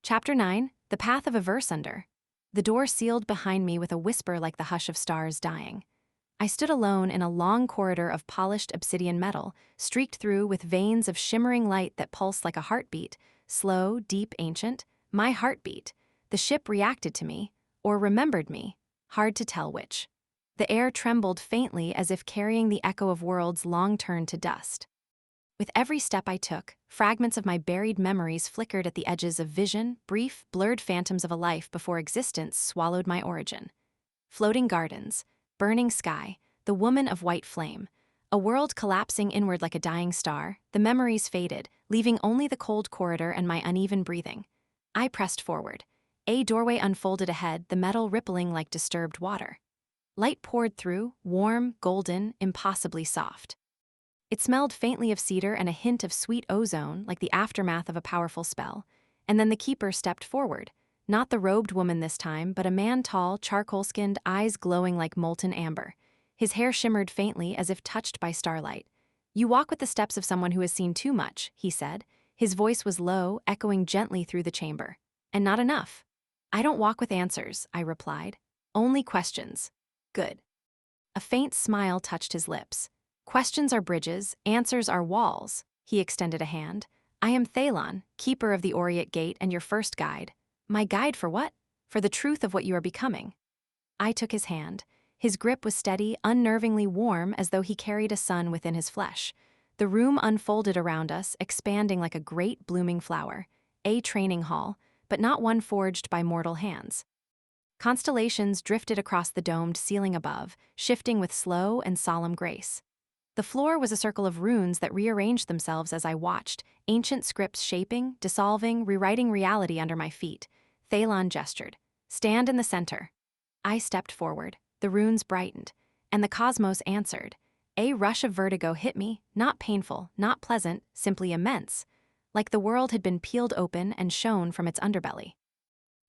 Chapter 9, The Path of a Versunder. The door sealed behind me with a whisper like the hush of stars dying. I stood alone in a long corridor of polished obsidian metal, streaked through with veins of shimmering light that pulsed like a heartbeat, slow, deep, ancient, my heartbeat. The ship reacted to me, or remembered me, hard to tell which. The air trembled faintly as if carrying the echo of worlds long turned to dust. With every step I took, fragments of my buried memories flickered at the edges of vision, brief, blurred phantoms of a life before existence swallowed my origin. Floating gardens, burning sky, the woman of white flame. A world collapsing inward like a dying star, the memories faded, leaving only the cold corridor and my uneven breathing. I pressed forward. A doorway unfolded ahead, the metal rippling like disturbed water. Light poured through, warm, golden, impossibly soft. It smelled faintly of cedar and a hint of sweet ozone, like the aftermath of a powerful spell. And then the keeper stepped forward. Not the robed woman this time, but a man tall, charcoal-skinned, eyes glowing like molten amber. His hair shimmered faintly as if touched by starlight. "You walk with the steps of someone who has seen too much," he said. His voice was low, echoing gently through the chamber. "And not enough." "I don't walk with answers," I replied. "Only questions." "Good." A faint smile touched his lips. "Questions are bridges, answers are walls." He extended a hand. "I am Thalon, keeper of the Aureate Gate and your first guide." "My guide for what?" "For the truth of what you are becoming." I took his hand. His grip was steady, unnervingly warm, as though he carried a sun within his flesh. The room unfolded around us, expanding like a great blooming flower. A training hall, but not one forged by mortal hands. Constellations drifted across the domed ceiling above, shifting with slow and solemn grace. The floor was a circle of runes that rearranged themselves as I watched, ancient scripts shaping, dissolving, rewriting reality under my feet. Thalon gestured. "Stand in the center." I stepped forward. The runes brightened, and the cosmos answered. A rush of vertigo hit me, not painful, not pleasant, simply immense, like the world had been peeled open and shone from its underbelly.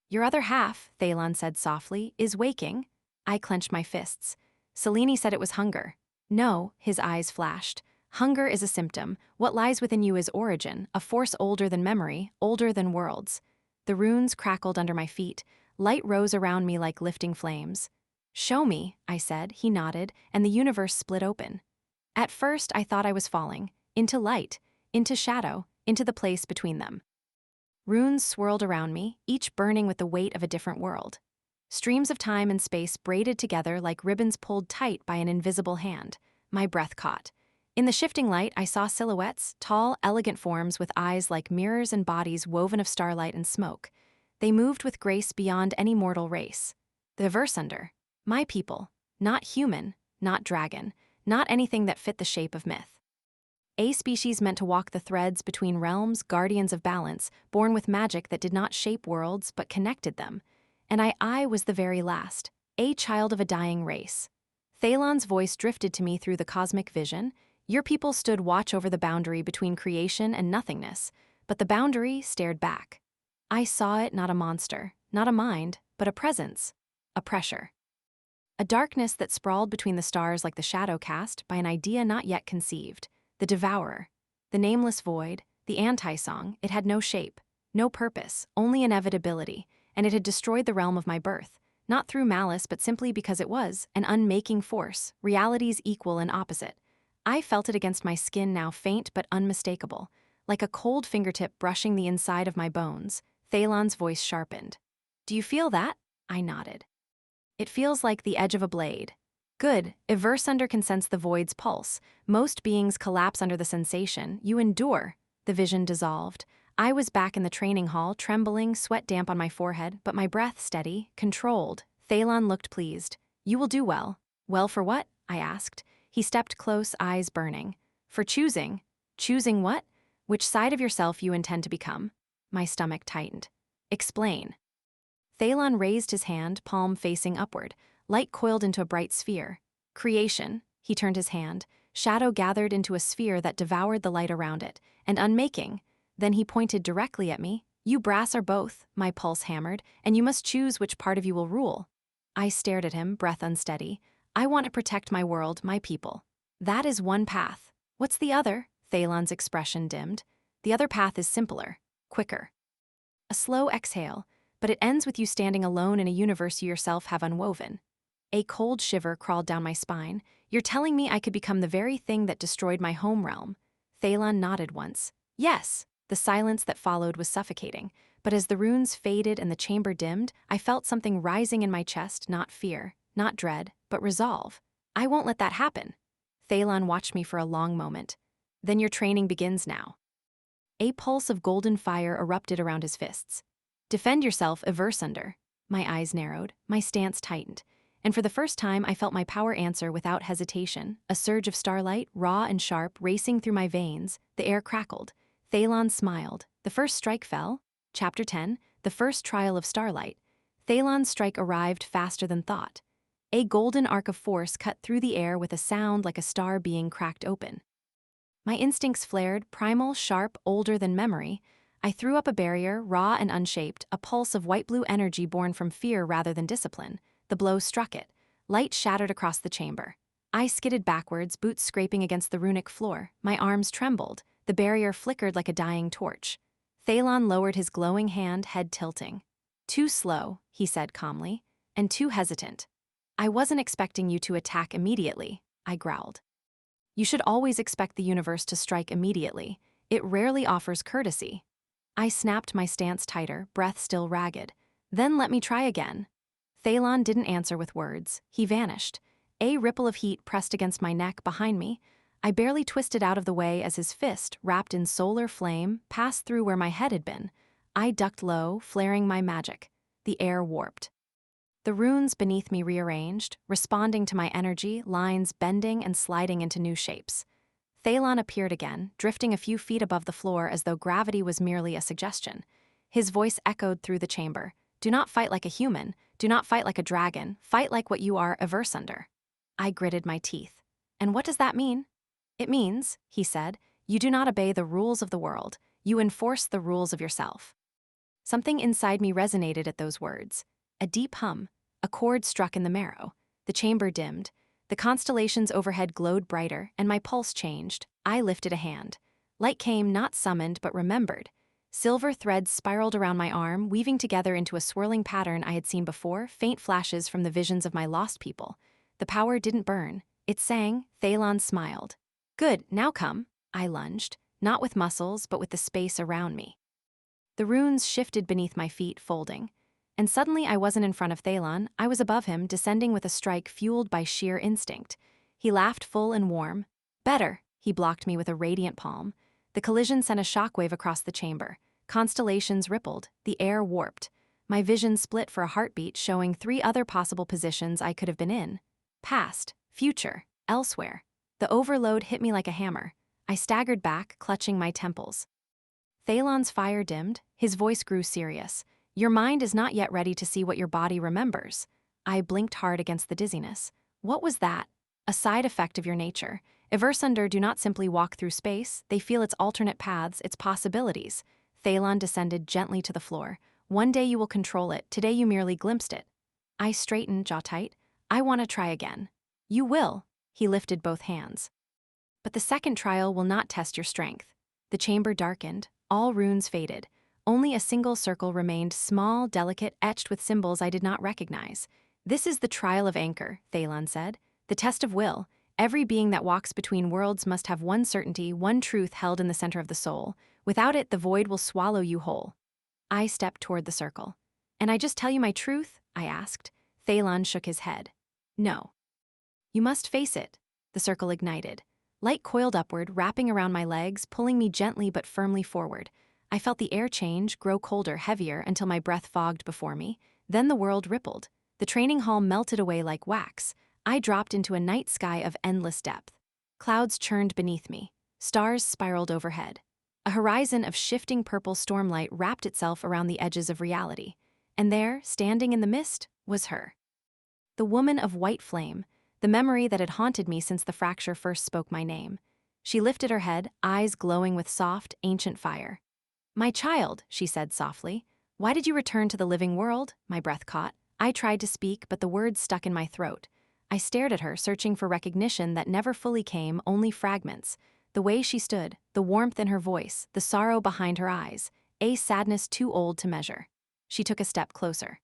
"Your other half," Thalon said softly, "is waking." I clenched my fists. Selene said it was hunger. "No," his eyes flashed. "Hunger is a symptom. What lies within you is origin, a force older than memory, older than worlds." The runes crackled under my feet. Light rose around me like lifting flames. "Show me," I said. He nodded, and the universe split open. At first, I thought I was falling. Into light, into shadow, into the place between them. Runes swirled around me, each burning with the weight of a different world. Streams of time and space braided together like ribbons pulled tight by an invisible hand. My breath caught. In the shifting light, I saw silhouettes, tall, elegant forms with eyes like mirrors and bodies woven of starlight and smoke. They moved with grace beyond any mortal race. The Versunder. My people. Not human, not dragon, not anything that fit the shape of myth. A species meant to walk the threads between realms, guardians of balance, born with magic that did not shape worlds but connected them. And I was the very last, a child of a dying race. Thalon's voice drifted to me through the cosmic vision. "Your people stood watch over the boundary between creation and nothingness, but the boundary stared back. I saw it, not a monster, not a mind, but a presence, a pressure. A darkness that sprawled between the stars like the shadow cast by an idea not yet conceived. The devourer. The nameless void, the anti-song, it had no shape, no purpose, only inevitability, and it had destroyed the realm of my birth, not through malice but simply because it was an unmaking force, reality's equal and opposite. I felt it against my skin now, faint but unmistakable, like a cold fingertip brushing the inside of my bones. Thalon's voice sharpened. "Do you feel that?" I nodded. "It feels like the edge of a blade." "Good. If Versunder can sense the void's pulse, most beings collapse under the sensation. You endure." The vision dissolved. I was back in the training hall, trembling, sweat damp on my forehead, but my breath steady, controlled. Thalon looked pleased. "You will do well." "Well for what?" I asked. He stepped close, eyes burning. "For choosing." "Choosing what?" "Which side of yourself you intend to become." My stomach tightened. "Explain." Thalon raised his hand, palm facing upward. Light coiled into a bright sphere. "Creation." He turned his hand. Shadow gathered into a sphere that devoured the light around it. "And unmaking." Then he pointed directly at me. "You brass are both," my pulse hammered, "and you must choose which part of you will rule." I stared at him, breath unsteady. "I want to protect my world, my people." "That is one path." "What's the other?" Thalon's expression dimmed. "The other path is simpler, quicker." A slow exhale, but it ends with you standing alone in a universe you yourself have unwoven. A cold shiver crawled down my spine. You're telling me I could become the very thing that destroyed my home realm. Thalon nodded once. Yes. The silence that followed was suffocating, but as the runes faded and the chamber dimmed, I felt something rising in my chest, not fear, not dread, but resolve. I won't let that happen. Thalon watched me for a long moment. Then your training begins now. A pulse of golden fire erupted around his fists. Defend yourself, Eversunder. My eyes narrowed, my stance tightened, and for the first time I felt my power answer without hesitation. A surge of starlight, raw and sharp, racing through my veins. The air crackled. Thalon smiled. The first strike fell. Chapter 10, The First Trial of Starlight. Thalon's strike arrived faster than thought. A golden arc of force cut through the air with a sound like a star being cracked open. My instincts flared, primal, sharp, older than memory. I threw up a barrier, raw and unshaped, a pulse of white-blue energy born from fear rather than discipline. The blow struck it. Light shattered across the chamber. I skidded backwards, boots scraping against the runic floor. My arms trembled. The barrier flickered like a dying torch. Thalon lowered his glowing hand, head tilting. Too slow, he said calmly, and too hesitant. I wasn't expecting you to attack immediately, I growled. You should always expect the universe to strike immediately. It rarely offers courtesy. I snapped my stance tighter, breath still ragged. Then let me try again. Thalon didn't answer with words. He vanished. A ripple of heat pressed against my neck behind me. I barely twisted out of the way as his fist, wrapped in solar flame, passed through where my head had been. I ducked low, flaring my magic. The air warped. The runes beneath me rearranged, responding to my energy, lines bending and sliding into new shapes. Thalon appeared again, drifting a few feet above the floor as though gravity was merely a suggestion. His voice echoed through the chamber. Do not fight like a human. Do not fight like a dragon. Fight like what you are, Eversunder. I gritted my teeth. And what does that mean? It means, he said, you do not obey the rules of the world. You enforce the rules of yourself. Something inside me resonated at those words. A deep hum. A chord struck in the marrow. The chamber dimmed. The constellations overhead glowed brighter, and my pulse changed. I lifted a hand. Light came not summoned but remembered. Silver threads spiraled around my arm, weaving together into a swirling pattern I had seen before, faint flashes from the visions of my lost people. The power didn't burn. It sang. Thalon smiled. Good, now come. I lunged, not with muscles, but with the space around me. The runes shifted beneath my feet, folding. And suddenly I wasn't in front of Thalon, I was above him, descending with a strike fueled by sheer instinct. He laughed full and warm. Better, he blocked me with a radiant palm. The collision sent a shockwave across the chamber. Constellations rippled, the air warped. My vision split for a heartbeat, showing 3 other possible positions I could have been in. Past, future, elsewhere. The overload hit me like a hammer. I staggered back, clutching my temples. Thalon's fire dimmed, his voice grew serious. Your mind is not yet ready to see what your body remembers. I blinked hard against the dizziness. What was that? A side effect of your nature. Eversunder do not simply walk through space, they feel its alternate paths, its possibilities. Thalon descended gently to the floor. One day you will control it, today you merely glimpsed it. I straightened, jaw tight. I want to try again. You will. He lifted both hands. But the second trial will not test your strength. The chamber darkened, all runes faded. Only a single circle remained, small, delicate, etched with symbols I did not recognize. This is the trial of Anchor, Thalon said. The test of will. Every being that walks between worlds must have one certainty, one truth held in the center of the soul. Without it, the void will swallow you whole. I stepped toward the circle. And I just tell you my truth? I asked. Thalon shook his head. No. You must face it. The circle ignited. Light coiled upward, wrapping around my legs, pulling me gently but firmly forward. I felt the air change, grow colder, heavier, until my breath fogged before me. Then the world rippled. The training hall melted away like wax. I dropped into a night sky of endless depth. Clouds churned beneath me. Stars spiraled overhead. A horizon of shifting purple stormlight wrapped itself around the edges of reality. And there, standing in the mist, was her. The woman of white flame, the memory that had haunted me since the fracture first spoke my name. She lifted her head, eyes glowing with soft, ancient fire. My child, she said softly. Why did you return to the living world? My breath caught. I tried to speak, but the words stuck in my throat. I stared at her, searching for recognition that never fully came, only fragments. The way she stood, the warmth in her voice, the sorrow behind her eyes. a sadness too old to measure. She took a step closer.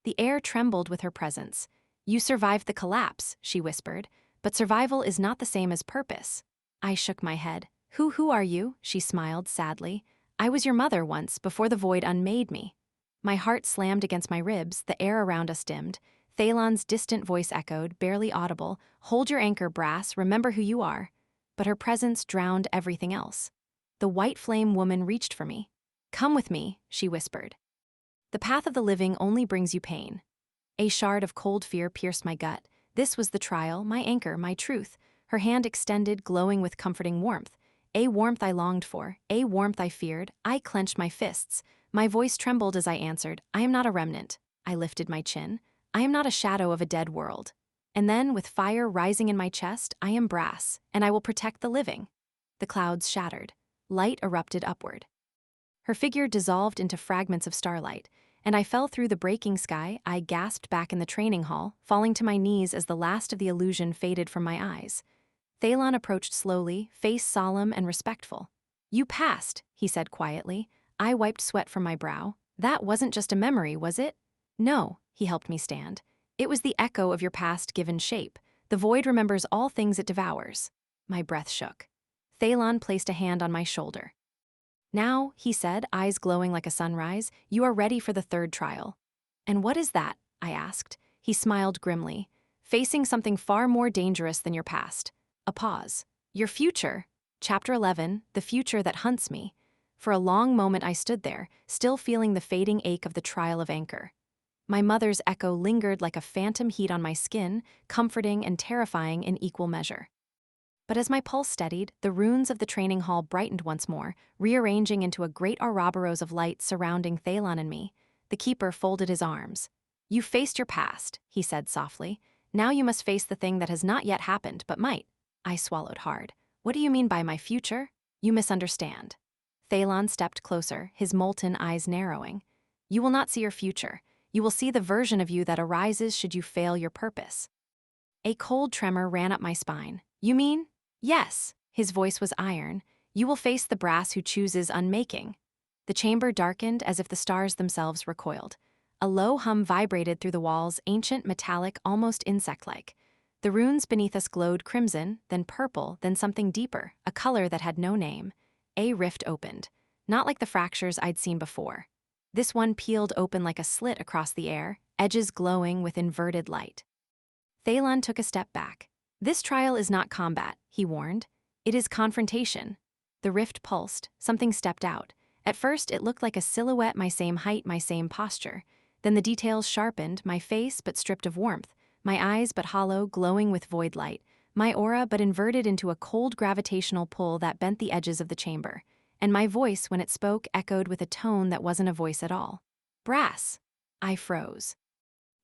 The air trembled with her presence. You survived the collapse, she whispered, but survival is not the same as purpose. I shook my head. Who are you? She smiled sadly. I was your mother once, before the void unmade me. My heart slammed against my ribs, the air around us dimmed. Thalan's distant voice echoed, barely audible. Hold your anchor, Brass, remember who you are. But her presence drowned everything else. The white flame woman reached for me. Come with me, she whispered. The path of the living only brings you pain. A shard of cold fear pierced my gut. This was the trial, my anchor, my truth. Her hand extended, glowing with comforting warmth. A warmth I longed for, a warmth I feared. I clenched my fists. My voice trembled as I answered, I am not a remnant. I lifted my chin. I am not a shadow of a dead world. And then, with fire rising in my chest, I am Brass, and I will protect the living. The clouds shattered. Light erupted upward. Her figure dissolved into fragments of starlight, and I fell through the breaking sky. I gasped back in the training hall, falling to my knees as the last of the illusion faded from my eyes. Thalan approached slowly, face solemn and respectful. You passed, he said quietly. I wiped sweat from my brow. That wasn't just a memory, was it? No, he helped me stand. It was the echo of your past given shape. The void remembers all things it devours. My breath shook. Thalan placed a hand on my shoulder. Now, he said, eyes glowing like a sunrise, you are ready for the third trial. And what is that? I asked. He smiled grimly. Facing something far more dangerous than your past. A pause. Your future. Chapter 11, the future that hunts me. For a long moment I stood there, still feeling the fading ache of the trial of anchor. My mother's echo lingered like a phantom heat on my skin, comforting and terrifying in equal measure. But as my pulse steadied, the runes of the training hall brightened once more, rearranging into a great Ouroboros of light surrounding Thalan and me. The keeper folded his arms. You faced your past, he said softly. Now you must face the thing that has not yet happened, but might. I swallowed hard. What do you mean by my future? You misunderstand. Thalan stepped closer, his molten eyes narrowing. You will not see your future. You will see the version of you that arises should you fail your purpose. A cold tremor ran up my spine. You mean? Yes. His voice was iron. You will face the Brass who chooses unmaking. The chamber darkened as if the stars themselves recoiled. A low hum vibrated through the walls, ancient, metallic, almost insect-like. The runes beneath us glowed crimson, then purple, then something deeper, a color that had no name. A rift opened. Not like the fractures I'd seen before. This one peeled open like a slit across the air, edges glowing with inverted light. Thalan took a step back. This trial is not combat, he warned. It is confrontation. The rift pulsed, something stepped out. At first, it looked like a silhouette, my same height, my same posture. Then the details sharpened, my face but stripped of warmth, my eyes but hollow, glowing with void light, my aura but inverted into a cold gravitational pull that bent the edges of the chamber. And my voice, when it spoke, echoed with a tone that wasn't a voice at all. Brass. I froze.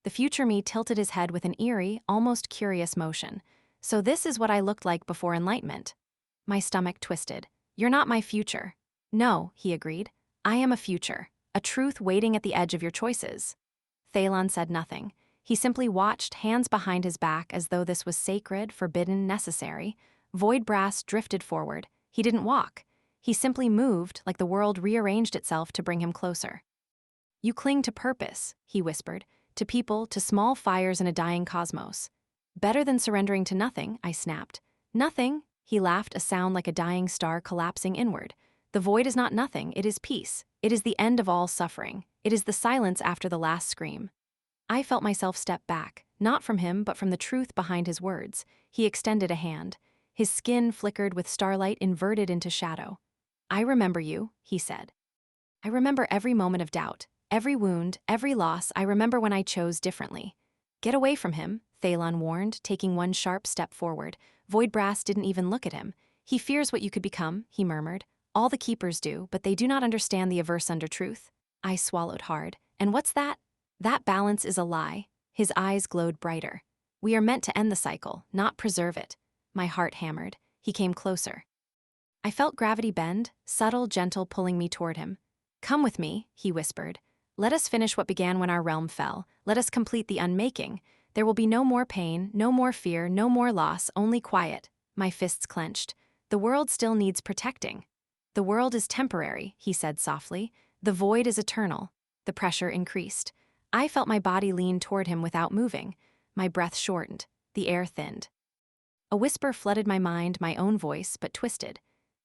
The future me tilted his head with an eerie, almost curious motion. So this is what I looked like before enlightenment. My stomach twisted. You're not my future. No, he agreed. I am a future, a truth waiting at the edge of your choices. Thalan said nothing. He simply watched, hands behind his back as though this was sacred, forbidden, necessary. Void Brass drifted forward. He didn't walk. He simply moved, like the world rearranged itself to bring him closer. You cling to purpose, he whispered, to people, to small fires in a dying cosmos. Better than surrendering to nothing, I snapped. Nothing, he laughed, a sound like a dying star collapsing inward. The void is not nothing, it is peace. It is the end of all suffering. It is the silence after the last scream. I felt myself step back, not from him but from the truth behind his words. He extended a hand. His skin flickered with starlight inverted into shadow. I remember you, he said. I remember every moment of doubt, every wound, every loss. I remember when I chose differently. Get away from him, Thalan warned, taking one sharp step forward. Void Brass didn't even look at him. He fears what you could become, he murmured. All the keepers do, but they do not understand the averse under truth. I swallowed hard. And what's that? That balance is a lie. His eyes glowed brighter. We are meant to end the cycle, not preserve it. My heart hammered. He came closer. I felt gravity bend, subtle, gentle, pulling me toward him. Come with me, he whispered. Let us finish what began when our realm fell. Let us complete the unmaking. There will be no more pain, no more fear, no more loss, only quiet. My fists clenched. The world still needs protecting. The world is temporary, he said softly. The void is eternal. The pressure increased. I felt my body lean toward him without moving. My breath shortened. The air thinned. A whisper flooded my mind, my own voice, but twisted.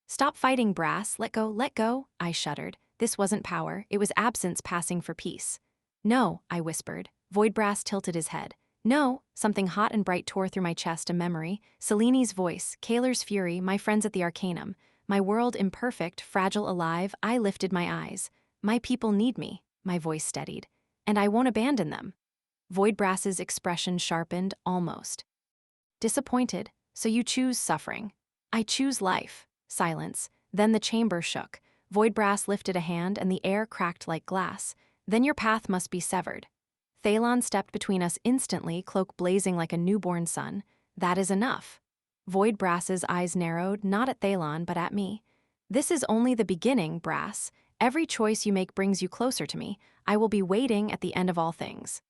Stop fighting, Brass. Let go, let go. I shuddered. This wasn't power. It was absence passing for peace. No, I whispered. Void Brass tilted his head. No, something hot and bright tore through my chest, a memory. Seleni's voice, Kaler's fury, my friends at the Arcanum. My world imperfect, fragile, alive, I lifted my eyes. My people need me, my voice steadied. And I won't abandon them. Void Brass's expression sharpened, almost. Disappointed, so you choose suffering. I choose life. Silence. Then the chamber shook. Void Brass lifted a hand and the air cracked like glass. Then your path must be severed. Thalon stepped between us instantly, cloak blazing like a newborn sun. That is enough. Void Brass's eyes narrowed, not at Thalon, but at me. This is only the beginning, Brass. Every choice you make brings you closer to me. I will be waiting at the end of all things.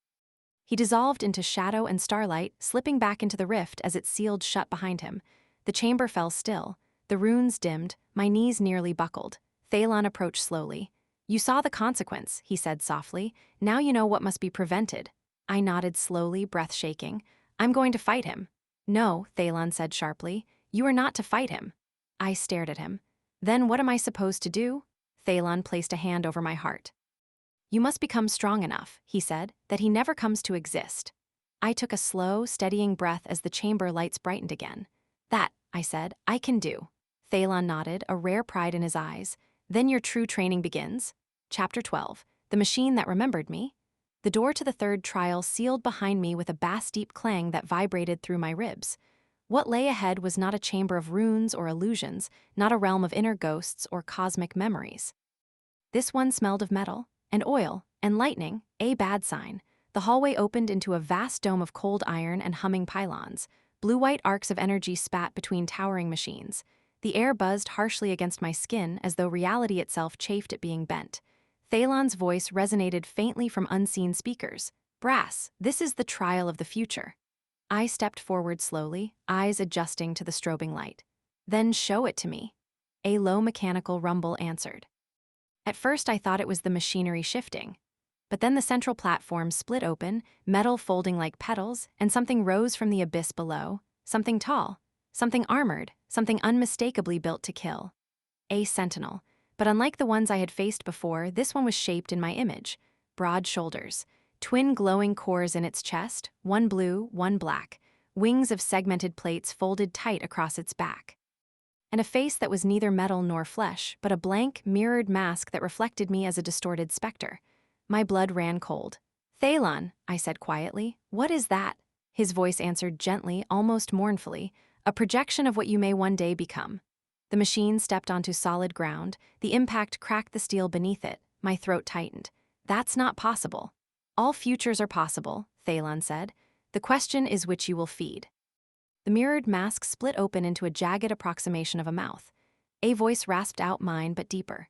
He dissolved into shadow and starlight, slipping back into the rift as it sealed shut behind him. The chamber fell still. The runes dimmed. My knees nearly buckled. Thalon approached slowly. You saw the consequence, he said softly. Now you know what must be prevented. I nodded slowly, breath shaking. I'm going to fight him. No, Thalon said sharply. You are not to fight him. I stared at him. Then what am I supposed to do? Thalon placed a hand over my heart. You must become strong enough, he said, that he never comes to exist. I took a slow, steadying breath as the chamber lights brightened again. That, I said, I can do. Thalon nodded, a rare pride in his eyes. Then your true training begins. Chapter 12. The Machine That Remembered Me. The door to the third trial sealed behind me with a bass-deep clang that vibrated through my ribs. What lay ahead was not a chamber of runes or illusions, not a realm of inner ghosts or cosmic memories. This one smelled of metal, and oil, and lightning, a bad sign. The hallway opened into a vast dome of cold iron and humming pylons. Blue-white arcs of energy spat between towering machines. The air buzzed harshly against my skin as though reality itself chafed at being bent. Thalon's voice resonated faintly from unseen speakers. Brass, this is the trial of the future. I stepped forward slowly, eyes adjusting to the strobing light. Then show it to me. A low mechanical rumble answered. At first I thought it was the machinery shifting. But then the central platform split open, metal folding like petals, and something rose from the abyss below. Something tall, something armored, something unmistakably built to kill. A sentinel. But unlike the ones I had faced before, this one was shaped in my image. Broad shoulders, twin glowing cores in its chest, one blue, one black, wings of segmented plates folded tight across its back. And a face that was neither metal nor flesh, but a blank, mirrored mask that reflected me as a distorted specter. My blood ran cold. Thalon, I said quietly, what is that? His voice answered gently, almost mournfully, a projection of what you may one day become. The machine stepped onto solid ground. The impact cracked the steel beneath it. My throat tightened. That's not possible. All futures are possible, Thalon said. The question is which you will feed. The mirrored mask split open into a jagged approximation of a mouth. A voice rasped out mine, but deeper.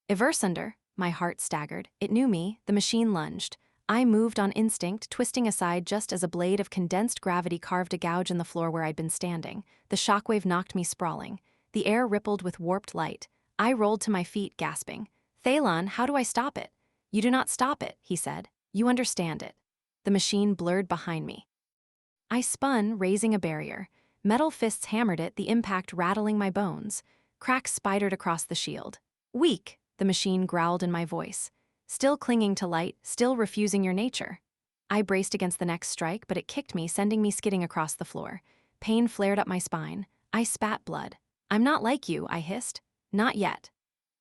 Eversunder, my heart staggered. It knew me. The machine lunged. I moved on instinct, twisting aside just as a blade of condensed gravity carved a gouge in the floor where I'd been standing. The shockwave knocked me sprawling. The air rippled with warped light. I rolled to my feet, gasping. Thalon, how do I stop it? You do not stop it, he said. You understand it. The machine blurred behind me. I spun, raising a barrier. Metal fists hammered it, the impact rattling my bones. Cracks spidered across the shield. Weak, the machine growled in my voice. Still clinging to light, still refusing your nature. I braced against the next strike, but it kicked me, sending me skidding across the floor. Pain flared up my spine. I spat blood. I'm not like you, I hissed. Not yet.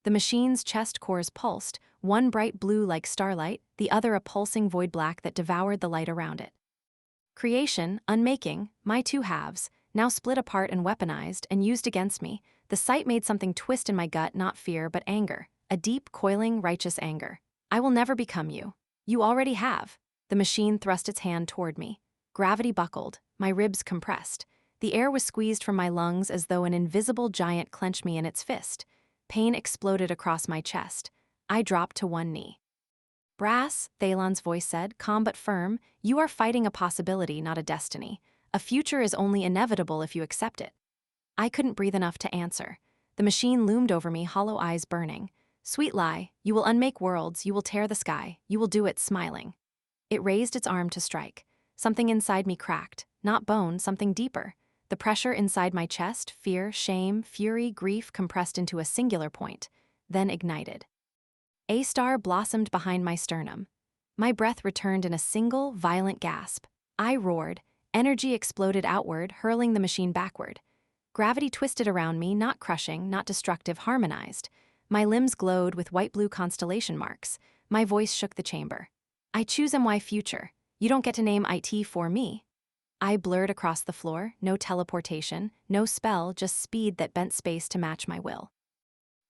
The machine's chest cores pulsed, one bright blue like starlight, the other a pulsing void black that devoured the light around it. Creation, unmaking, my two halves, now split apart and weaponized and used against me. The sight made something twist in my gut, not fear, but anger. A deep, coiling, righteous anger. I will never become you. You already have. The machine thrust its hand toward me. Gravity buckled, my ribs compressed. The air was squeezed from my lungs as though an invisible giant clenched me in its fist. Pain exploded across my chest. I dropped to one knee. Brass, Thalon's voice said, calm but firm, you are fighting a possibility, not a destiny. A future is only inevitable if you accept it. I couldn't breathe enough to answer. The machine loomed over me, hollow eyes burning. Sweet lie, you will unmake worlds, you will tear the sky, you will do it smiling. It raised its arm to strike. Something inside me cracked, not bone, something deeper. The pressure inside my chest, fear, shame, fury, grief compressed into a singular point, then ignited. A star blossomed behind my sternum. My breath returned in a single, violent gasp. I roared. Energy exploded outward, hurling the machine backward. Gravity twisted around me, not crushing, not destructive, harmonized. My limbs glowed with white-blue constellation marks. My voice shook the chamber. I choose MY future. You don't get to name IT for me. I blurred across the floor, no teleportation, no spell, just speed that bent space to match my will.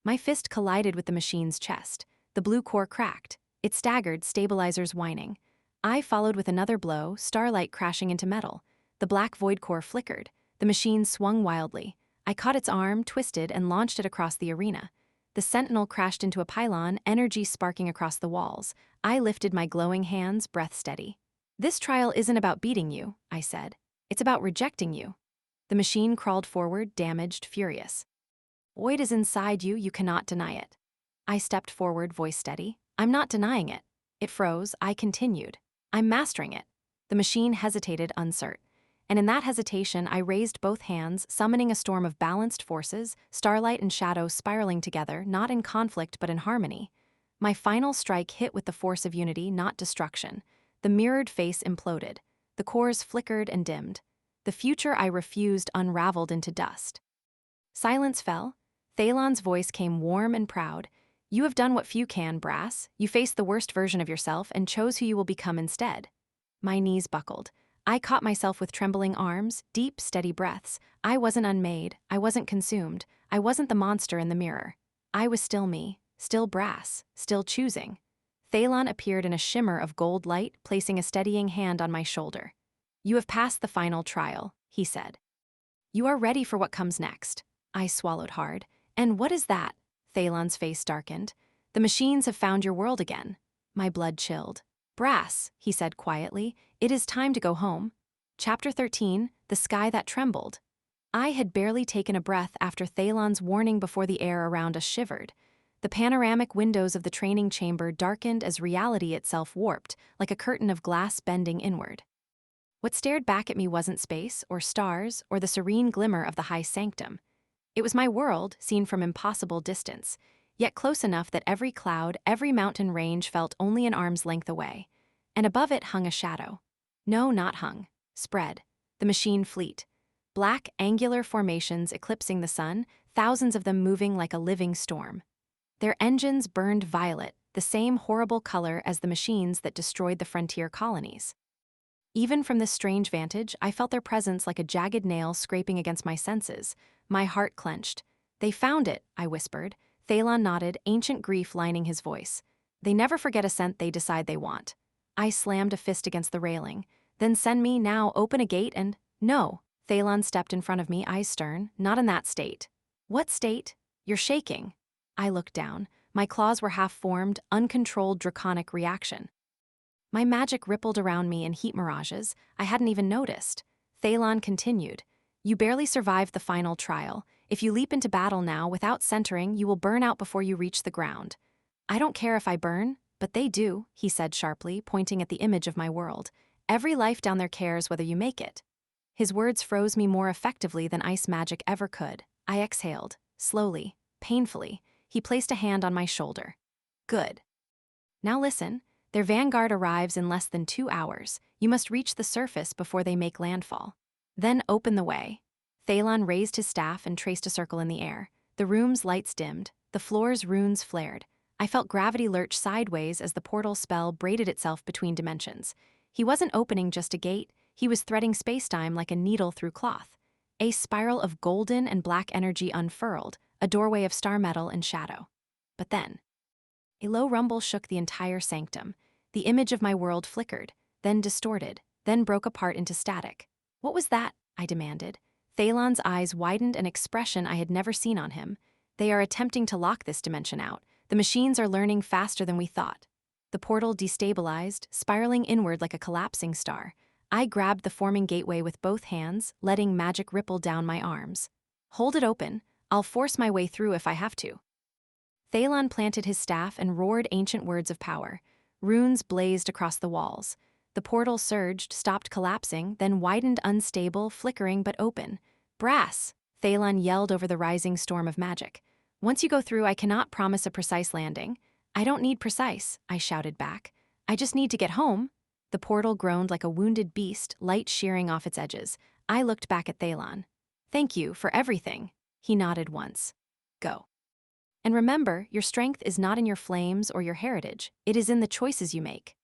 My fist collided with the machine's chest. The blue core cracked. It staggered, stabilizers whining. I followed with another blow, starlight crashing into metal. The black void core flickered. The machine swung wildly. I caught its arm, twisted, and launched it across the arena. The sentinel crashed into a pylon, energy sparking across the walls. I lifted my glowing hands, breath steady. This trial isn't about beating you, I said. It's about rejecting you. The machine crawled forward, damaged, furious. Void is inside you, you cannot deny it. I stepped forward, voice steady. I'm not denying it. It froze, I continued. I'm mastering it. The machine hesitated, uncertain. And in that hesitation, I raised both hands, summoning a storm of balanced forces, starlight and shadow spiraling together, not in conflict but in harmony. My final strike hit with the force of unity, not destruction. The mirrored face imploded. The cores flickered and dimmed. The future I refused unraveled into dust. Silence fell. Thalon's voice came warm and proud. You have done what few can, Brass. You faced the worst version of yourself and chose who you will become instead. My knees buckled. I caught myself with trembling arms, deep, steady breaths. I wasn't unmade. I wasn't consumed. I wasn't the monster in the mirror. I was still me, still Brass, still choosing. Thalon appeared in a shimmer of gold light, placing a steadying hand on my shoulder. You have passed the final trial, he said. You are ready for what comes next. I swallowed hard. And what is that? Thalon's face darkened. The machines have found your world again. My blood chilled. Brass, he said quietly, it is time to go home. Chapter 13, The Sky That Trembled. I had barely taken a breath after Thalon's warning before the air around us shivered. The panoramic windows of the training chamber darkened as reality itself warped, like a curtain of glass bending inward. What stared back at me wasn't space, or stars, or the serene glimmer of the high sanctum. It was my world, seen from impossible distance, yet close enough that every cloud, every mountain range felt only an arm's length away. And above it hung a shadow. No, not hung. Spread. The machine fleet. Black, angular formations eclipsing the sun, thousands of them moving like a living storm. Their engines burned violet, the same horrible color as the machines that destroyed the frontier colonies. Even from this strange vantage, I felt their presence like a jagged nail scraping against my senses. My heart clenched. They found it, I whispered. Thalon nodded, ancient grief lining his voice. They never forget a scent they decide they want. I slammed a fist against the railing. Then send me now, open a gate and... No. Thalon stepped in front of me, eyes stern. Not in that state. What state? You're shaking. I looked down. My claws were half-formed, uncontrolled draconic reaction. My magic rippled around me in heat mirages. I hadn't even noticed. Thalon continued. You barely survived the final trial. If you leap into battle now without centering, you will burn out before you reach the ground. I don't care if I burn, but they do, he said sharply, pointing at the image of my world. Every life down there cares whether you make it. His words froze me more effectively than ice magic ever could. I exhaled, slowly, painfully. He placed a hand on my shoulder. Good. Now listen. Their vanguard arrives in less than 2 hours. You must reach the surface before they make landfall. Then open the way. Thalon raised his staff and traced a circle in the air. The room's lights dimmed. The floor's runes flared. I felt gravity lurch sideways as the portal spell braided itself between dimensions. He wasn't opening just a gate. He was threading spacetime like a needle through cloth. A spiral of golden and black energy unfurled, a doorway of star metal and shadow. But then, a low rumble shook the entire sanctum. The image of my world flickered, then distorted, then broke apart into static. What was that? I demanded. Thalon's eyes widened an expression I had never seen on him. They are attempting to lock this dimension out. The machines are learning faster than we thought. The portal destabilized, spiraling inward like a collapsing star. I grabbed the forming gateway with both hands, letting magic ripple down my arms. Hold it open. I'll force my way through if I have to. Thalon planted his staff and roared ancient words of power. Runes blazed across the walls. The portal surged, stopped collapsing, then widened unstable, flickering but open. Brass! Thalon yelled over the rising storm of magic. Once you go through, I cannot promise a precise landing. I don't need precise, I shouted back. I just need to get home. The portal groaned like a wounded beast, light shearing off its edges. I looked back at Thalon. Thank you for everything. He nodded once. Go. And remember, your strength is not in your flames or your heritage. It is in the choices you make.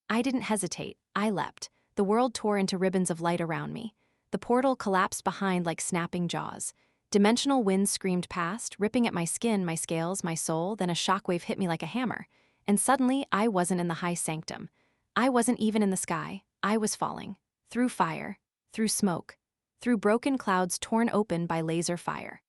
I didn't hesitate. I leapt. The world tore into ribbons of light around me. The portal collapsed behind like snapping jaws. Dimensional winds screamed past, ripping at my skin, my scales, my soul, then a shockwave hit me like a hammer. And suddenly, I wasn't in the high sanctum. I wasn't even in the sky. I was falling. Through fire. Through smoke. Through broken clouds torn open by laser fire.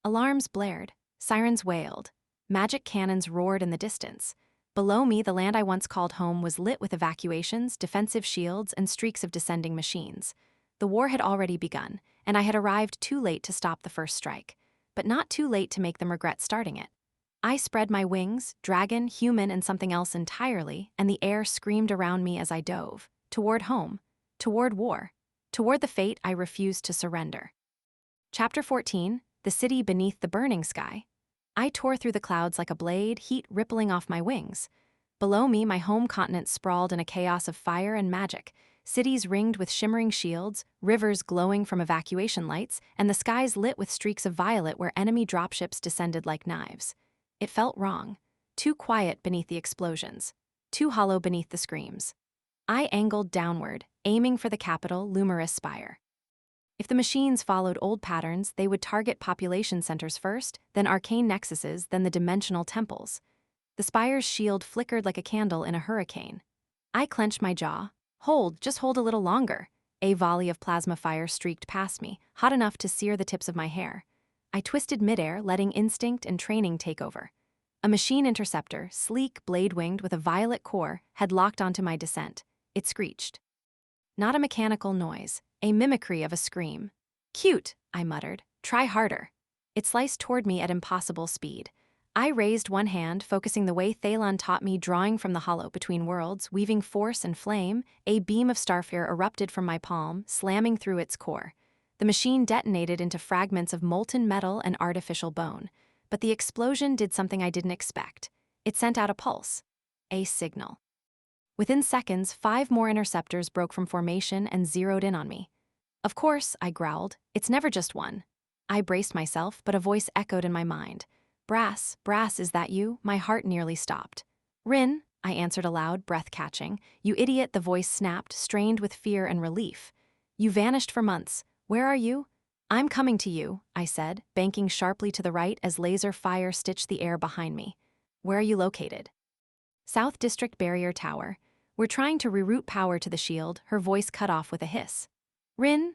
Alarms blared. Sirens wailed. Magic cannons roared in the distance. Below me, the land I once called home was lit with evacuations, defensive shields, and streaks of descending machines. The war had already begun, and I had arrived too late to stop the first strike, but not too late to make them regret starting it. I spread my wings, dragon, human, and something else entirely, and the air screamed around me as I dove. Toward home. Toward war. Toward the fate I refused to surrender. Chapter 14, The City Beneath the Burning Sky. I tore through the clouds like a blade, heat rippling off my wings. Below me, my home continent sprawled in a chaos of fire and magic, cities ringed with shimmering shields, rivers glowing from evacuation lights, and the skies lit with streaks of violet where enemy dropships descended like knives. It felt wrong. Too quiet beneath the explosions. Too hollow beneath the screams. I angled downward, aiming for the capital, Lumerous Spire. If the machines followed old patterns, they would target population centers first, then arcane nexuses, then the dimensional temples. The spire's shield flickered like a candle in a hurricane. I clenched my jaw. Hold, just hold a little longer. A volley of plasma fire streaked past me, hot enough to sear the tips of my hair. I twisted midair, letting instinct and training take over. A machine interceptor, sleek, blade-winged with a violet core, had locked onto my descent. It screeched. Not a mechanical noise, a mimicry of a scream. Cute, I muttered. Try harder. It sliced toward me at impossible speed. I raised one hand, focusing the way Thalon taught me, drawing from the hollow between worlds, weaving force and flame. A beam of starfire erupted from my palm, slamming through its core. The machine detonated into fragments of molten metal and artificial bone. But the explosion did something I didn't expect. It sent out a pulse. A signal. Within seconds, 5 more interceptors broke from formation and zeroed in on me. Of course, I growled. It's never just one. I braced myself, but a voice echoed in my mind. Brass, Brass, is that you? My heart nearly stopped. Rin, I answered aloud, breath catching. You idiot, the voice snapped, strained with fear and relief. You vanished for months. Where are you? I'm coming to you, I said, banking sharply to the right as laser fire stitched the air behind me. Where are you located? South District Barrier Tower. We're trying to reroute power to the shield, her voice cut off with a hiss. Rin,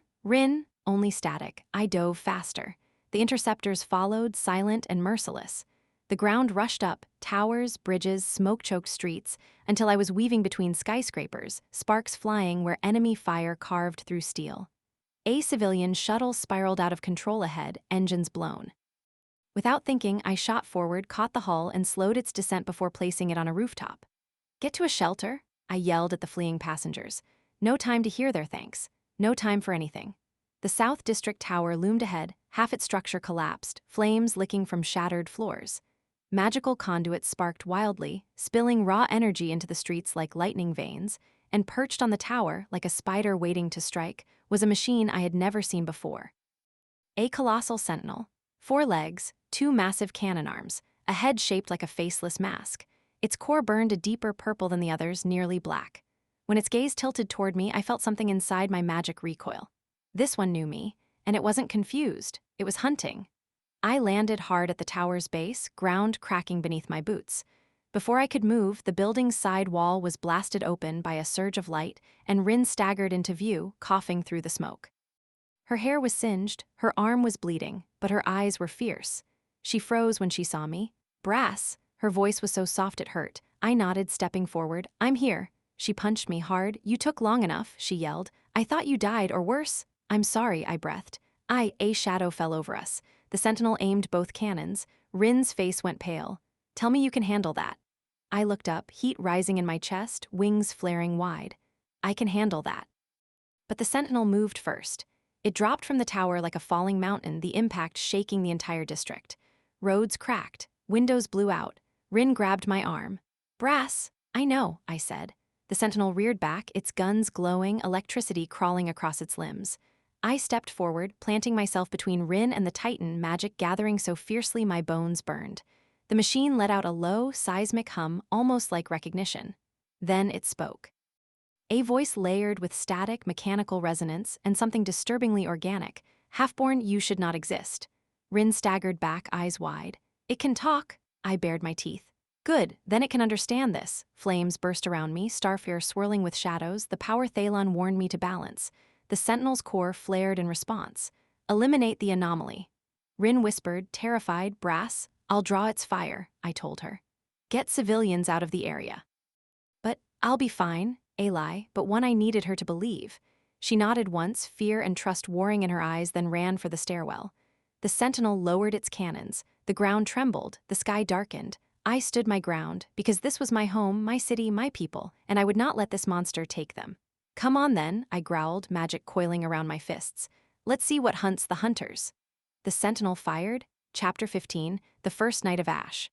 only static. I dove faster. The interceptors followed, silent and merciless. The ground rushed up, towers, bridges, smoke-choked streets, until I was weaving between skyscrapers, sparks flying where enemy fire carved through steel. A civilian shuttle spiraled out of control ahead, engines blown. Without thinking, I shot forward, caught the hull, and slowed its descent before placing it on a rooftop. Get to a shelter, I yelled at the fleeing passengers. No time to hear their thanks. No time for anything. The South District Tower loomed ahead, half its structure collapsed, flames licking from shattered floors. Magical conduits sparked wildly, spilling raw energy into the streets like lightning veins, and perched on the tower, like a spider waiting to strike, was a machine I had never seen before. A colossal sentinel. 4 legs, 2 massive cannon arms, a head shaped like a faceless mask. Its core burned a deeper purple than the others, nearly black. When its gaze tilted toward me, I felt something inside my magic recoil. This one knew me, and it wasn't confused. It was hunting. I landed hard at the tower's base, ground cracking beneath my boots. Before I could move, the building's side wall was blasted open by a surge of light, and Rin staggered into view, coughing through the smoke. Her hair was singed, her arm was bleeding, but her eyes were fierce. She froze when she saw me. Brass! Her voice was so soft it hurt. I nodded, stepping forward. I'm here. She punched me hard. You took long enough, she yelled. I thought you died, or worse. I'm sorry, I breathed. A shadow fell over us. The sentinel aimed both cannons. Rin's face went pale. "Tell me you can handle that." I looked up, heat rising in my chest, wings flaring wide. "I can handle that." But the sentinel moved first. It dropped from the tower like a falling mountain, the impact shaking the entire district. Roads cracked. Windows blew out. Rin grabbed my arm. "Brass!" "I know," I said. The sentinel reared back, its guns glowing, electricity crawling across its limbs. I stepped forward, planting myself between Rin and the Titan, magic gathering so fiercely my bones burned. The machine let out a low, seismic hum, almost like recognition. Then it spoke. A voice layered with static, mechanical resonance and something disturbingly organic. "Halfborn, you should not exist." Rin staggered back, eyes wide. "It can talk." I bared my teeth. "Good, then it can understand this." Flames burst around me, starfire swirling with shadows, the power Thalon warned me to balance. The Sentinel's core flared in response. "Eliminate the anomaly." Rin whispered, terrified. "Brass, I'll draw its fire," I told her. "Get civilians out of the area." "But I'll be fine," a lie, but one I needed her to believe. She nodded once, fear and trust warring in her eyes, then ran for the stairwell. The sentinel lowered its cannons. The ground trembled, the sky darkened. I stood my ground, because this was my home, my city, my people, and I would not let this monster take them. "Come on then," I growled, magic coiling around my fists. "Let's see what hunts the hunters." The sentinel fired. Chapter 15, The First Night of Ash.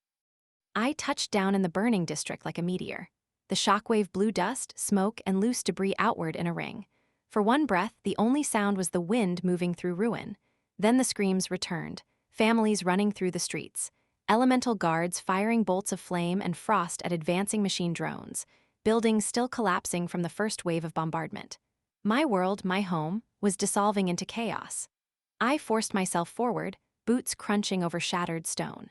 I touched down in the burning district like a meteor. The shockwave blew dust, smoke, and loose debris outward in a ring. For one breath, the only sound was the wind moving through ruin. Then the screams returned, families running through the streets, elemental guards firing bolts of flame and frost at advancing machine drones, buildings still collapsing from the first wave of bombardment. My world, my home, was dissolving into chaos. I forced myself forward, boots crunching over shattered stone.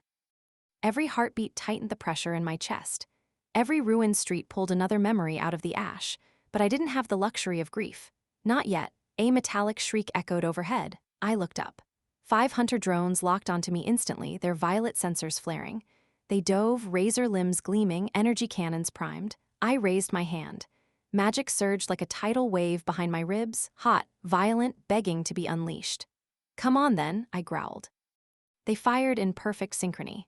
Every heartbeat tightened the pressure in my chest. Every ruined street pulled another memory out of the ash, but I didn't have the luxury of grief. Not yet. A metallic shriek echoed overhead. I looked up. 5 hunter drones locked onto me instantly, their violet sensors flaring. They dove, razor limbs gleaming, energy cannons primed. I raised my hand. Magic surged like a tidal wave behind my ribs, hot, violent, begging to be unleashed. "Come on then," I growled. They fired in perfect synchrony.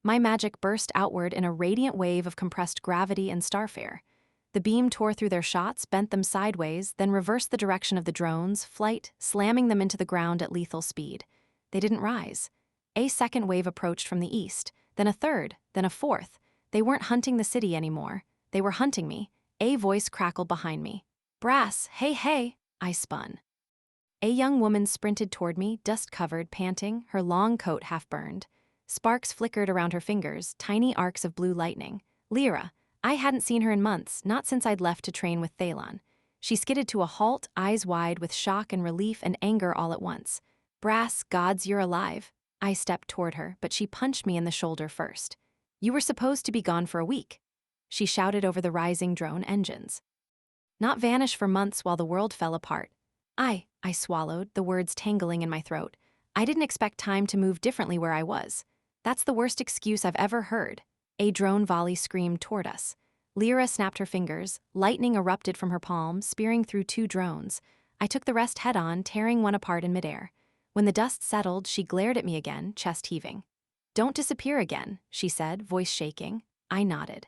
My magic burst outward in a radiant wave of compressed gravity and starfire. The beam tore through their shots, bent them sideways, then reversed the direction of the drones, flight, slamming them into the ground at lethal speed. They didn't rise. A second wave approached from the east, then a third, then a fourth. They weren't hunting the city anymore. They were hunting me. A voice crackled behind me. "Brass, hey, hey!" I spun. A young woman sprinted toward me, dust-covered, panting, her long coat half-burned. Sparks flickered around her fingers, tiny arcs of blue lightning. Lyra. I hadn't seen her in months, not since I'd left to train with Thalon. She skidded to a halt, eyes wide with shock and relief and anger all at once. "Brass, gods, you're alive." I stepped toward her, but she punched me in the shoulder first. "You were supposed to be gone for a week," she shouted over the rising drone engines. "Not vanish for months while the world fell apart." I swallowed, the words tangling in my throat. I didn't expect time to move differently where I was. That's the worst excuse I've ever heard. A drone volley screamed toward us. Lyra snapped her fingers. Lightning erupted from her palm, spearing through 2 drones. I took the rest head-on, tearing one apart in midair. When the dust settled, she glared at me again, chest heaving. "Don't disappear again," she said, voice shaking. I nodded.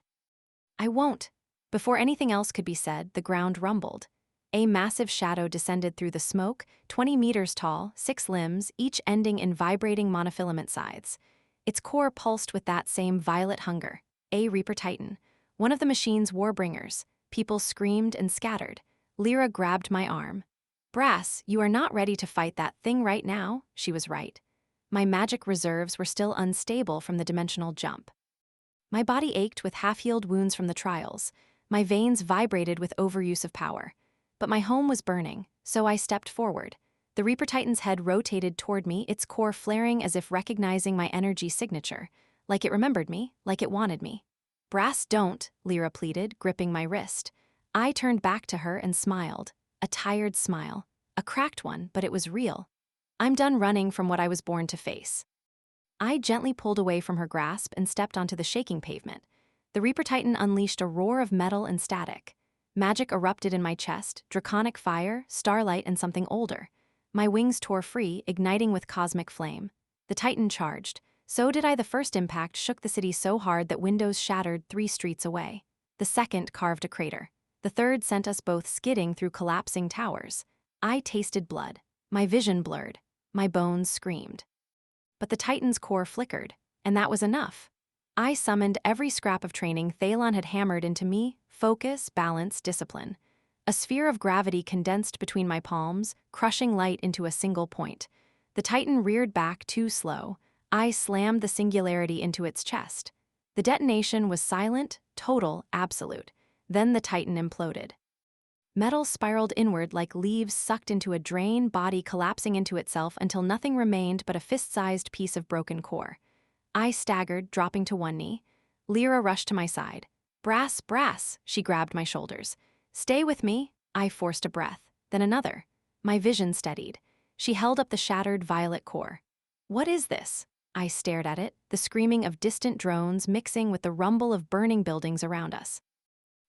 "I won't." Before anything else could be said, the ground rumbled. A massive shadow descended through the smoke, 20 meters tall, 6 limbs, each ending in vibrating monofilament scythes. Its core pulsed with that same violet hunger. A Reaper Titan, one of the machine's warbringers. People screamed and scattered. Lyra grabbed my arm. "Brass, you are not ready to fight that thing right now." She was right. My magic reserves were still unstable from the dimensional jump. My body ached with half-healed wounds from the trials. My veins vibrated with overuse of power. But my home was burning, so I stepped forward. The Reaper Titan's head rotated toward me, its core flaring as if recognizing my energy signature. Like it remembered me, like it wanted me. "Brass, don't," Lyra pleaded, gripping my wrist. I turned back to her and smiled. A tired smile. A cracked one, but it was real. "I'm done running from what I was born to face." I gently pulled away from her grasp and stepped onto the shaking pavement. The Reaper Titan unleashed a roar of metal and static. Magic erupted in my chest, draconic fire, starlight, and something older. My wings tore free, igniting with cosmic flame. The Titan charged. So did I. The first impact shook the city so hard that windows shattered 3 streets away. The second carved a crater. The third sent us both skidding through collapsing towers. I tasted blood. My vision blurred. My bones screamed. But the Titan's core flickered, and that was enough. I summoned every scrap of training Thalon had hammered into me: focus, balance, discipline. A sphere of gravity condensed between my palms, crushing light into a single point. The Titan reared back too slow. I slammed the singularity into its chest. The detonation was silent, total, absolute. Then the Titan imploded. Metal spiraled inward like leaves sucked into a drain, body collapsing into itself until nothing remained but a fist-sized piece of broken core. I staggered, dropping to one knee. Lyra rushed to my side. "Brass, brass," she grabbed my shoulders. "Stay with me." I forced a breath, then another. My vision steadied. She held up the shattered violet core. "What is this?" I stared at it, the screaming of distant drones mixing with the rumble of burning buildings around us.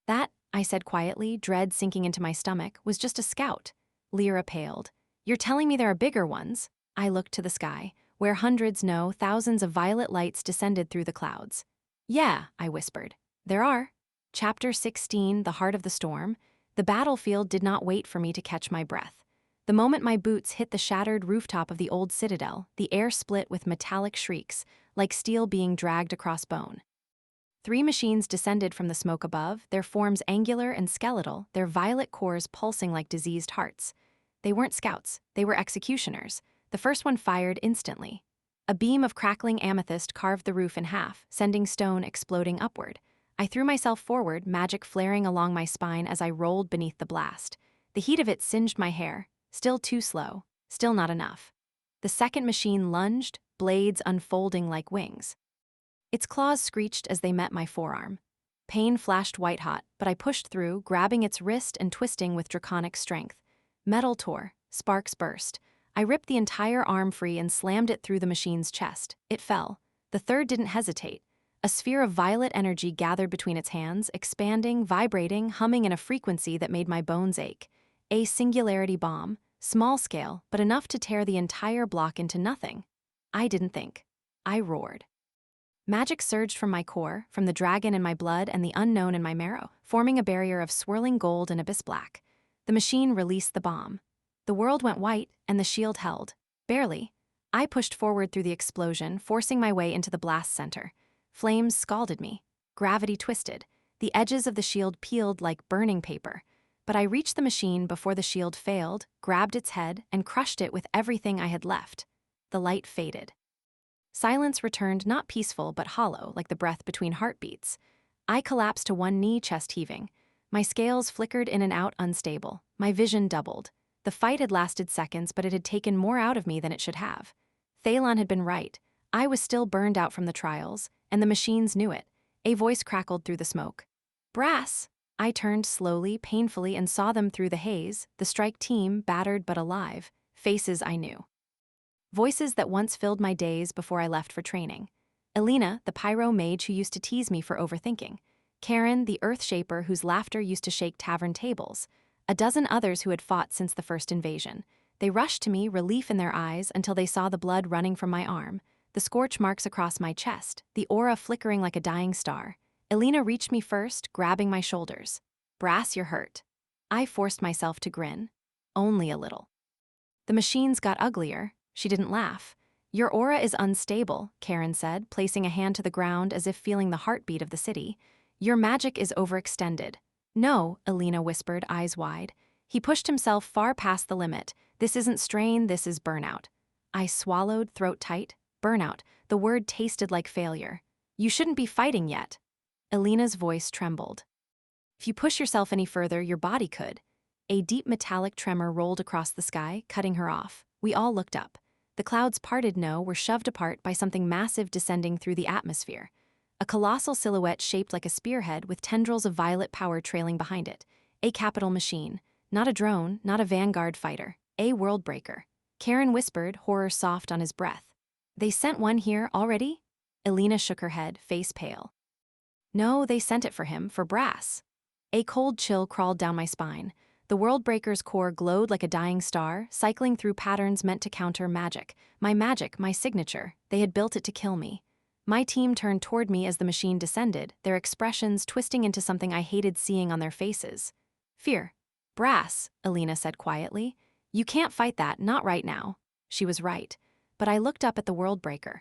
"That," I said quietly, dread sinking into my stomach, "was just a scout." Lyra paled. "You're telling me there are bigger ones?" I looked to the sky, where hundreds, no, thousands of violet lights descended through the clouds. "Yeah," I whispered. "There are." Chapter 16, The Heart of the Storm. The battlefield did not wait for me to catch my breath. The moment my boots hit the shattered rooftop of the old citadel, the air split with metallic shrieks, like steel being dragged across bone. 3 machines descended from the smoke above, their forms angular and skeletal, their violet cores pulsing like diseased hearts. They weren't scouts, they were executioners. The first one fired instantly. A beam of crackling amethyst carved the roof in half, sending stone exploding upward. I threw myself forward, magic flaring along my spine as I rolled beneath the blast. The heat of it singed my hair. Still too slow, still not enough. The second machine lunged, blades unfolding like wings. Its claws screeched as they met my forearm. Pain flashed white-hot, but I pushed through, grabbing its wrist and twisting with draconic strength. Metal tore, sparks burst. I ripped the entire arm free and slammed it through the machine's chest. It fell. The third didn't hesitate. A sphere of violet energy gathered between its hands, expanding, vibrating, humming in a frequency that made my bones ache. A singularity bomb. Small scale, but enough to tear the entire block into nothing. I didn't think. I roared. Magic surged from my core, from the dragon in my blood and the unknown in my marrow, forming a barrier of swirling gold and abyss black. The machine released the bomb. The world went white, and the shield held. Barely. I pushed forward through the explosion, forcing my way into the blast center. Flames scalded me. Gravity twisted. The edges of the shield peeled like burning paper. But I reached the machine before the shield failed, grabbed its head, and crushed it with everything I had left. The light faded. Silence returned, not peaceful but hollow, like the breath between heartbeats. I collapsed to one knee, chest heaving. My scales flickered in and out, unstable. My vision doubled. The fight had lasted seconds, but it had taken more out of me than it should have. Thalon had been right. I was still burned out from the trials, and the machines knew it. A voice crackled through the smoke. "Brass!" I turned slowly, painfully, and saw them through the haze, the strike team, battered but alive, faces I knew. Voices that once filled my days before I left for training. Elena, the pyro mage who used to tease me for overthinking. Karen, the earth shaper whose laughter used to shake tavern tables. A dozen others who had fought since the first invasion. They rushed to me, relief in their eyes, until they saw the blood running from my arm, the scorch marks across my chest, the aura flickering like a dying star. Elena reached me first, grabbing my shoulders. "Brass, you're hurt." I forced myself to grin. Only a little. The machines got uglier. She didn't laugh. "Your aura is unstable," Karen said, placing a hand to the ground as if feeling the heartbeat of the city. "Your magic is overextended." "No," Elena whispered, eyes wide. He pushed himself far past the limit. "This isn't strain, this is burnout." I swallowed, throat tight. Burnout. The word tasted like failure. "You shouldn't be fighting yet." Elena's voice trembled. "If you push yourself any further, your body could." A deep metallic tremor rolled across the sky, cutting her off. We all looked up. The clouds parted, were shoved apart by something massive descending through the atmosphere. A colossal silhouette shaped like a spearhead with tendrils of violet power trailing behind it. A capital machine. Not a drone, not a vanguard fighter. A world breaker. Karen whispered, horror soft on his breath. "They sent one here already?" Elena shook her head, face pale. "No, they sent it for him, for Brass." A cold chill crawled down my spine. The Worldbreaker's core glowed like a dying star, cycling through patterns meant to counter magic, my signature. They had built it to kill me. My team turned toward me as the machine descended, their expressions twisting into something I hated seeing on their faces. Fear. Brass, Alina said quietly. You can't fight that, not right now. She was right. But I looked up at the Worldbreaker.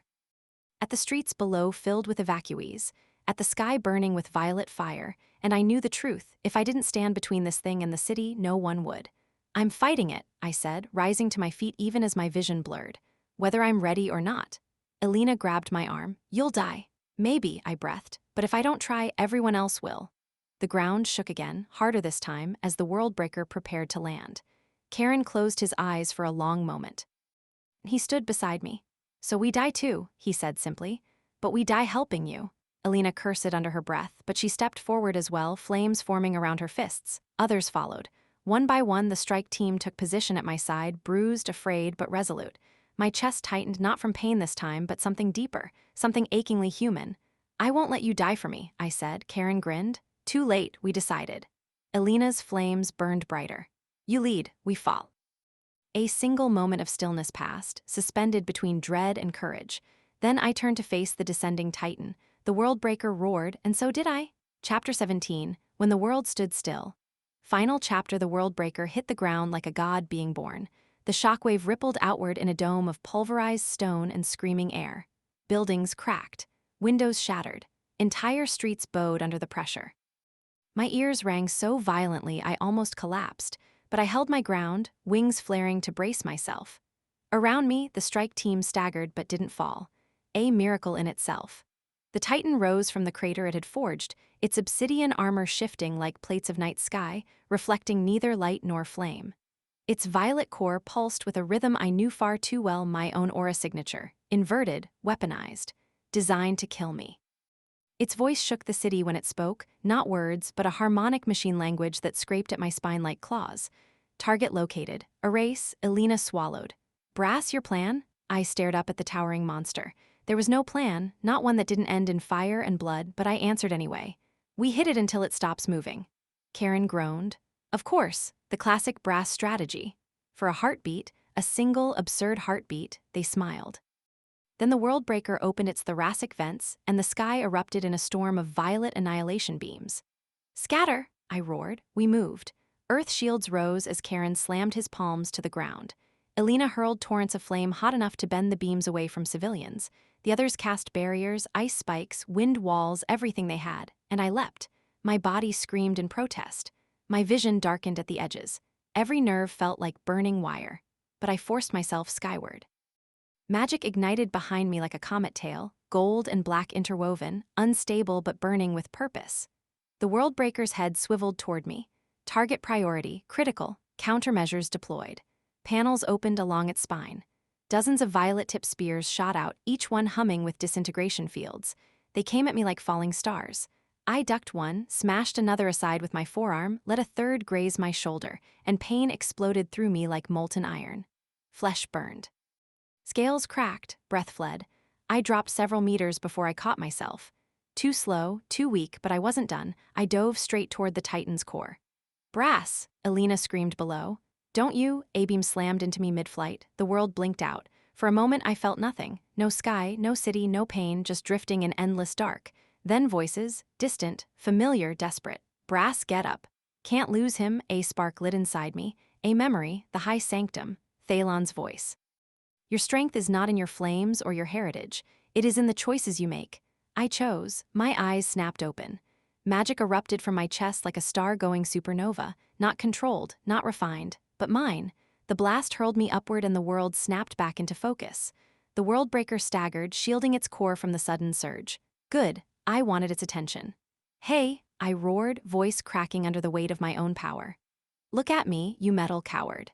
At the streets below filled with evacuees, at the sky burning with violet fire, and I knew the truth. If I didn't stand between this thing and the city, no one would. I'm fighting it, I said, rising to my feet even as my vision blurred. Whether I'm ready or not. Alina grabbed my arm. You'll die. Maybe, I breathed, but if I don't try, everyone else will. The ground shook again, harder this time, as the Worldbreaker prepared to land. Karen closed his eyes for a long moment. He stood beside me. So we die too, he said simply. But we die helping you. Alina cursed under her breath, but she stepped forward as well, flames forming around her fists. Others followed. One by one, the strike team took position at my side, bruised, afraid, but resolute. My chest tightened, not from pain this time, but something deeper, something achingly human. I won't let you die for me, I said. Karen grinned. Too late, we decided. Alina's flames burned brighter. You lead, we fall. A single moment of stillness passed, suspended between dread and courage. Then I turned to face the descending Titan. The Worldbreaker roared, and so did I. Chapter 17, When the World Stood Still. Final chapter. The Worldbreaker hit the ground like a god being born. The shockwave rippled outward in a dome of pulverized stone and screaming air. Buildings cracked. Windows shattered. Entire streets bowed under the pressure. My ears rang so violently I almost collapsed, but I held my ground, wings flaring to brace myself. Around me, the strike team staggered but didn't fall. A miracle in itself. The Titan rose from the crater it had forged, its obsidian armor shifting like plates of night sky, reflecting neither light nor flame. Its violet core pulsed with a rhythm I knew far too well, my own aura signature, inverted, weaponized, designed to kill me. Its voice shook the city when it spoke, not words, but a harmonic machine language that scraped at my spine like claws. Target located. Erase. Alina swallowed. Brass, your plan? I stared up at the towering monster. There was no plan, not one that didn't end in fire and blood, but I answered anyway. We hit it until it stops moving. Karen groaned. Of course, the classic Brass strategy. For a heartbeat, a single, absurd heartbeat, they smiled. Then the Worldbreaker opened its thoracic vents, and the sky erupted in a storm of violet annihilation beams. Scatter, I roared. We moved. Earth shields rose as Karen slammed his palms to the ground. Alina hurled torrents of flame hot enough to bend the beams away from civilians. The others cast barriers, ice spikes, wind walls, everything they had, and I leapt. My body screamed in protest. My vision darkened at the edges. Every nerve felt like burning wire. But I forced myself skyward. Magic ignited behind me like a comet tail, gold and black interwoven, unstable but burning with purpose. The Worldbreaker's head swiveled toward me. Target priority, critical, countermeasures deployed. Panels opened along its spine. Dozens of violet-tipped spears shot out, each one humming with disintegration fields. They came at me like falling stars. I ducked one, smashed another aside with my forearm, let a third graze my shoulder, and pain exploded through me like molten iron. Flesh burned. Scales cracked, breath fled. I dropped several meters before I caught myself. Too slow, too weak, but I wasn't done. I dove straight toward the Titan's core. Brass, Alina screamed below. Don't you? A-beam slammed into me mid-flight. The world blinked out. For a moment I felt nothing. No sky, no city, no pain, just drifting in endless dark. Then voices, distant, familiar, desperate. Brass, get up. Can't lose him, a spark lit inside me. A memory, the high sanctum, Thalon's voice. Your strength is not in your flames or your heritage. It is in the choices you make. I chose. My eyes snapped open. Magic erupted from my chest like a star-going supernova, not controlled, not refined, but mine. The blast hurled me upward and the world snapped back into focus. The Worldbreaker staggered, shielding its core from the sudden surge. Good, I wanted its attention. Hey, I roared, voice cracking under the weight of my own power. Look at me, you metal coward.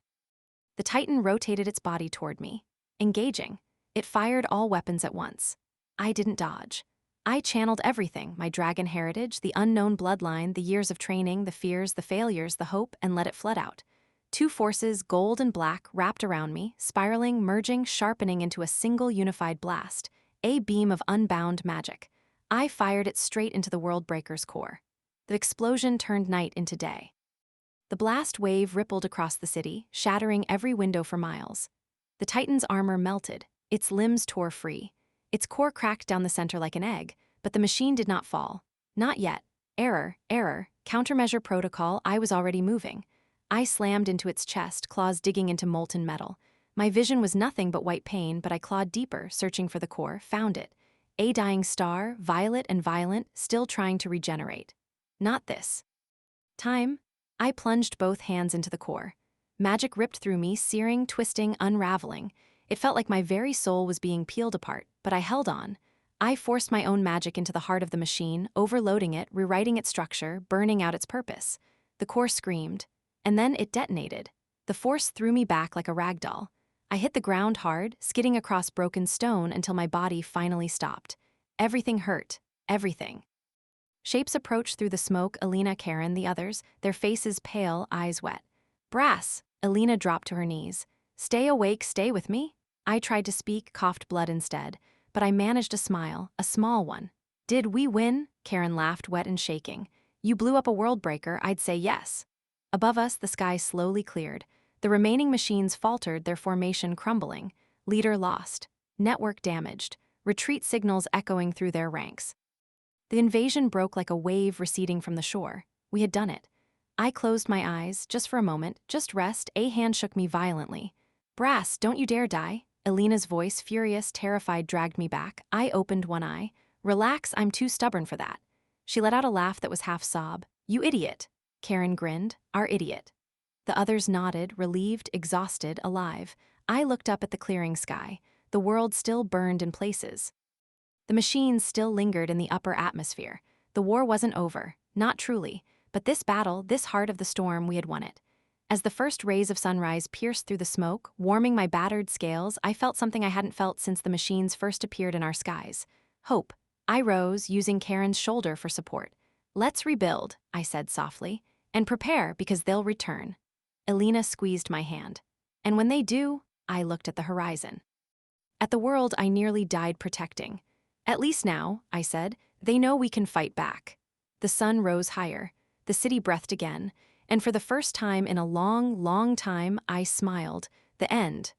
The Titan rotated its body toward me. Engaging. It fired all weapons at once. I didn't dodge. I channeled everything, my dragon heritage, the unknown bloodline, the years of training, the fears, the failures, the hope, and let it flood out. Two forces, gold and black, wrapped around me, spiraling, merging, sharpening into a single unified blast, a beam of unbound magic. I fired it straight into the Worldbreaker's core. The explosion turned night into day. The blast wave rippled across the city, shattering every window for miles. The Titan's armor melted, its limbs tore free. Its core cracked down the center like an egg, but the machine did not fall. Not yet. Error, error, countermeasure protocol, I was already moving. I slammed into its chest, claws digging into molten metal. My vision was nothing but white pain, but I clawed deeper, searching for the core, found it. A dying star, violet and violent, still trying to regenerate. Not this time. I plunged both hands into the core. Magic ripped through me, searing, twisting, unraveling. It felt like my very soul was being peeled apart, but I held on. I forced my own magic into the heart of the machine, overloading it, rewriting its structure, burning out its purpose. The core screamed, and then it detonated. The force threw me back like a rag doll. I hit the ground hard, skidding across broken stone until my body finally stopped. Everything hurt. Everything. Shapes approached through the smoke, Alina, Karen, the others, their faces pale, eyes wet. Brass! Alina dropped to her knees. Stay awake, stay with me? I tried to speak, coughed blood instead, but I managed a smile, a small one. Did we win? Karen laughed, wet and shaking. You blew up a world breaker, I'd say yes. Above us, the sky slowly cleared. The remaining machines faltered, their formation crumbling. Leader lost. Network damaged. Retreat signals echoing through their ranks. The invasion broke like a wave receding from the shore. We had done it. I closed my eyes, just for a moment, just rest. A hand shook me violently. Brass, don't you dare die. Alina's voice, furious, terrified, dragged me back. I opened one eye. Relax, I'm too stubborn for that. She let out a laugh that was half sob. You idiot. Karen grinned. Our idiot. The others nodded, relieved, exhausted, alive. I looked up at the clearing sky. The world still burned in places. The machines still lingered in the upper atmosphere. The war wasn't over, not truly, but this battle, this heart of the storm, we had won it. As the first rays of sunrise pierced through the smoke, warming my battered scales, I felt something I hadn't felt since the machines first appeared in our skies. Hope. I rose, using Karen's shoulder for support. Let's rebuild, I said softly, and prepare because they'll return. Alina squeezed my hand. And when they do, I looked at the horizon. At the world I nearly died protecting. At least now, I said, they know we can fight back. The sun rose higher. The city breathed again. And for the first time in a long, long time, I smiled. The end